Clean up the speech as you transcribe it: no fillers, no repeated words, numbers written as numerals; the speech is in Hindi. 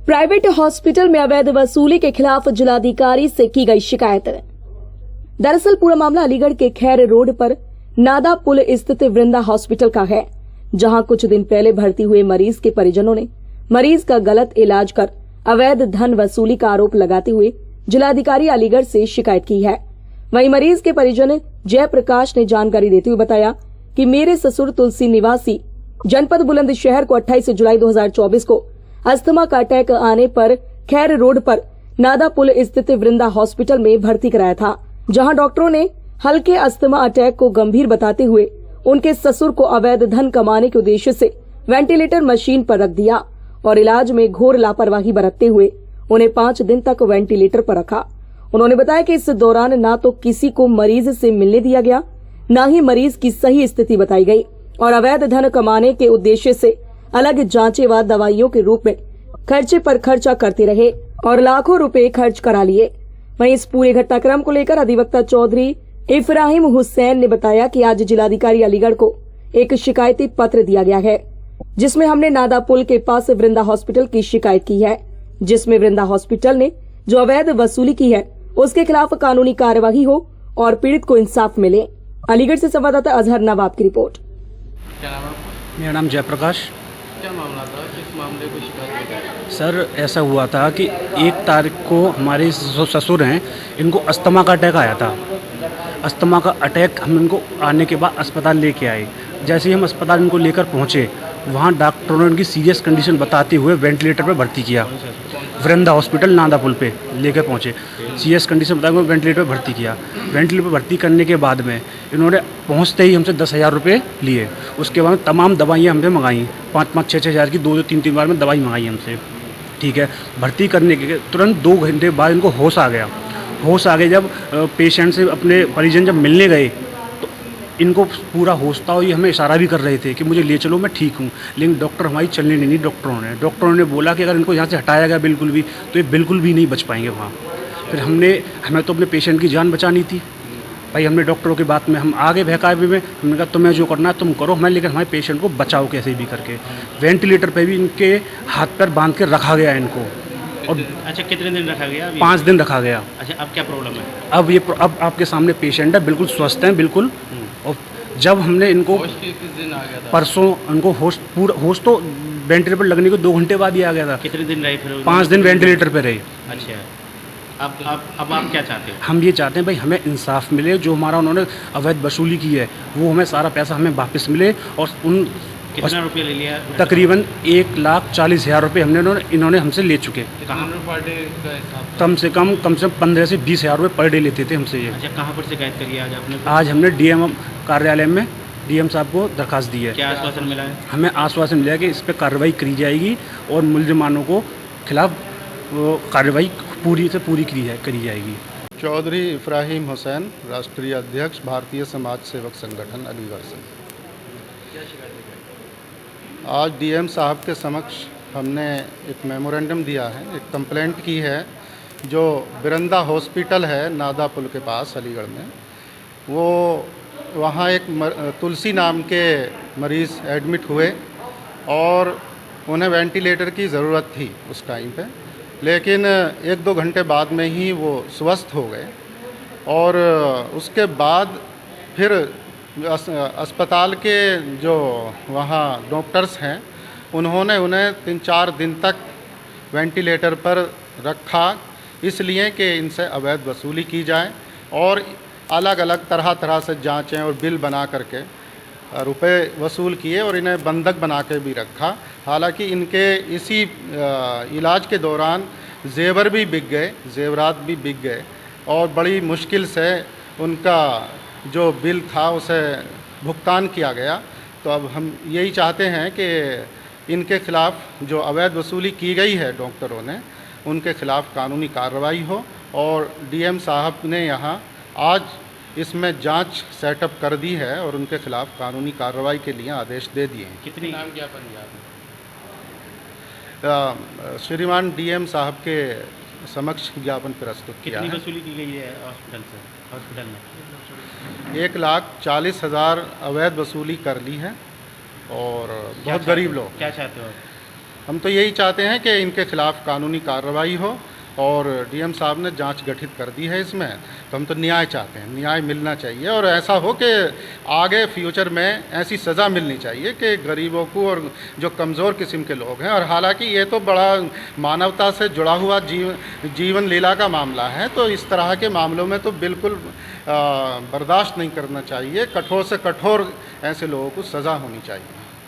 प्राइवेट हॉस्पिटल में अवैध वसूली के खिलाफ जिलाधिकारी से की गई शिकायत। दरअसल पूरा मामला अलीगढ़ के खैर रोड पर नादा पुल स्थित वृंदा हॉस्पिटल का है, जहां कुछ दिन पहले भर्ती हुए मरीज के परिजनों ने मरीज का गलत इलाज कर अवैध धन वसूली का आरोप लगाते हुए जिलाधिकारी अलीगढ़ से शिकायत की है। वहीं मरीज के परिजन जयप्रकाश ने जानकारी देते हुए बताया कि मेरे ससुर तुलसी निवासी जनपद बुलंदशहर को 28 जुलाई 2024 को अस्थमा का अटैक आने पर खैर रोड पर नादा पुल स्थित वृंदा हॉस्पिटल में भर्ती कराया था, जहां डॉक्टरों ने हल्के अस्थमा अटैक को गंभीर बताते हुए उनके ससुर को अवैध धन कमाने के उद्देश्य से वेंटिलेटर मशीन पर रख दिया और इलाज में घोर लापरवाही बरतते हुए उन्हें 5 दिन तक वेंटिलेटर पर रखा। उन्होंने बताया कि इस दौरान न तो किसी को मरीज से मिलने दिया गया, न ही मरीज की सही स्थिति बताई गई और अवैध धन कमाने के उद्देश्य से अलग जांचें व दवाइयों के रूप में खर्चे पर खर्चा करते रहे और लाखों रुपए खर्च करा लिए। वहीं इस पूरे घटनाक्रम को लेकर अधिवक्ता चौधरी इफ्राहिम हुसैन ने बताया कि आज जिलाधिकारी अलीगढ़ को एक शिकायती पत्र दिया गया है, जिसमें हमने नादा पुल के पास वृंदा हॉस्पिटल की शिकायत की है, जिसमें वृंदा हॉस्पिटल ने जो अवैध वसूली की है उसके खिलाफ कानूनी कार्यवाही हो और पीड़ित को इंसाफ मिले। अलीगढ़ से संवाददाता अजहर नवाब की रिपोर्ट। क्या नाम है? मेरा नाम जयप्रकाश। क्या मामला था, किस मामले को शिकायत की? सर ऐसा हुआ था कि 1 तारीख को हमारे जो ससुर हैं इनको अस्थमा का अटैक आया था। अस्थमा का अटैक हम इनको आने के बाद अस्पताल लेके आए। जैसे ही हम अस्पताल इनको लेकर पहुंचे, वहां डॉक्टरों ने उनकी सीरियस कंडीशन बताते हुए वेंटिलेटर पर भर्ती किया। वृंदा हॉस्पिटल नादा पुल पे लेकर पहुंचे, सीरियस कंडीशन बताते हुए वेंटिलेटर पर भर्ती किया। वेंटिलेटर पर भर्ती करने के बाद में इन्होंने पहुंचते ही हमसे 10,000 रुपये लिए। उसके बाद तमाम दवाइयाँ हमसे मंगाई, 5-5, 6-6 हज़ार की 2-2, 3-3 बार में दवाई मंगाई हमसे। ठीक है, भर्ती करने के तुरंत 2 घंटे बाद इनको होश आ गया। होश आ गए जब पेशेंट से अपने परिजन जब मिलने गए तो इनको पूरा होश था और ये हमें इशारा भी कर रहे थे कि मुझे ले चलो, मैं ठीक हूँ। लेकिन डॉक्टर हमारी चलने नहीं दी। डॉक्टरों ने बोला कि अगर इनको यहाँ से हटाया गया बिल्कुल भी तो ये बिल्कुल भी नहीं बच पाएंगे वहाँ। फिर हमें तो अपने पेशेंट की जान बचानी थी भाई। हमने डॉक्टरों की बात में हम आगे बहकावे में हमने कहा तुम्हें जो करना है तुम करो, हमें लेकिन हमारे पेशेंट को बचाओ कैसे भी करके। वेंटिलेटर पे भी इनके हाथ पैर बांध के रखा गया इनको। और अच्छा, कितने दिन रखा गया? 5 दिन रखा गया। अच्छा, अब क्या प्रॉब्लम है? अब आपके सामने पेशेंट है, बिल्कुल स्वस्थ हैं बिल्कुल। और जब हमने इनको किस दिन आ गया था? परसों उनको होश तो वेंटिलेटर पर लगने के 2 घंटे बाद ही आ गया था। कितने दिन रहे फिर? 5 दिन वेंटिलेटर पे रहे। अच्छा, अब आप क्या चाहते हो? हम ये चाहते हैं भाई हमें इंसाफ मिले, जो हमारा उन्होंने अवैध वसूली की है वो हमें सारा पैसा हमें वापस मिले। और उन कितना रुपया ले लिया? तकरीबन 1,40,000 रुपये इन्होंने हमसे ले चुके। कहाँ पर डे का हिसाब? कम से कम 15 से 20,000 रुपये पर डे लेते थे हमसे ये। अच्छा, कहाँ पर शिकायत करी आज आपने? आज हमने डीएम कार्यालय में डीएम साहब को दरखास्त दी है। क्या आश्वासन मिला है? हमें आश्वासन मिला है कि इस पर कार्रवाई करी जाएगी और मुलजमानों को खिलाफ कार्रवाई पूरी करी जाएगी। चौधरी इफ्राहिम हुसैन, राष्ट्रीय अध्यक्ष, भारतीय समाज सेवक संगठन अलीगढ़ से। आज डीएम साहब के समक्ष हमने एक मेमोरेंडम दिया है, एक कंप्लेंट की है। जो वृंदा हॉस्पिटल है नादा पुल के पास अलीगढ़ में, वो वहाँ एक तुलसी नाम के मरीज़ एडमिट हुए और उन्हें वेंटिलेटर की ज़रूरत थी उस टाइम पे, लेकिन 1-2 घंटे बाद में ही वो स्वस्थ हो गए। और उसके बाद फिर अस्पताल के जो वहाँ डॉक्टर्स हैं उन्होंने उन्हें 3-4 दिन तक वेंटिलेटर पर रखा, इसलिए कि इनसे अवैध वसूली की जाए और अलग अलग तरह से जांचें और बिल बना करके रुपए वसूल किए और इन्हें बंधक बना के भी रखा। हालांकि इनके इसी इलाज के दौरान जेवर भी बिक गए, जेवरात भी बिक गए और बड़ी मुश्किल से उनका जो बिल था उसे भुगतान किया गया। तो अब हम यही चाहते हैं कि इनके खिलाफ़ जो अवैध वसूली की गई है डॉक्टरों ने, उनके खिलाफ़ कानूनी कार्रवाई हो। और डीएम साहब ने यहाँ आज इसमें जांच सेटअप कर दी है और उनके खिलाफ़ कानूनी कार्रवाई के लिए आदेश दे दिए हैं। कितनी नाम ज्ञापन दिया? श्रीमान डीएम साहब के समक्ष ज्ञापन प्रस्तुत किया है। कितनी वसूली की गई है हॉस्पिटल में? 1,40,000 अवैध वसूली कर ली है और बहुत गरीब लोग। क्या चाहते हो? हम तो यही चाहते हैं कि इनके खिलाफ़ कानूनी कार्रवाई हो और डीएम साहब ने जांच गठित कर दी है इसमें, तो हम तो न्याय चाहते हैं, न्याय मिलना चाहिए और ऐसा हो कि आगे फ्यूचर में ऐसी सज़ा मिलनी चाहिए कि गरीबों को और जो कमज़ोर किस्म के लोग हैं, और हालांकि ये तो बड़ा मानवता से जुड़ा हुआ जीवन लीला का मामला है, तो इस तरह के मामलों में तो बिल्कुल बर्दाश्त नहीं करना चाहिए, कठोर से कठोर ऐसे लोगों को सज़ा होनी चाहिए।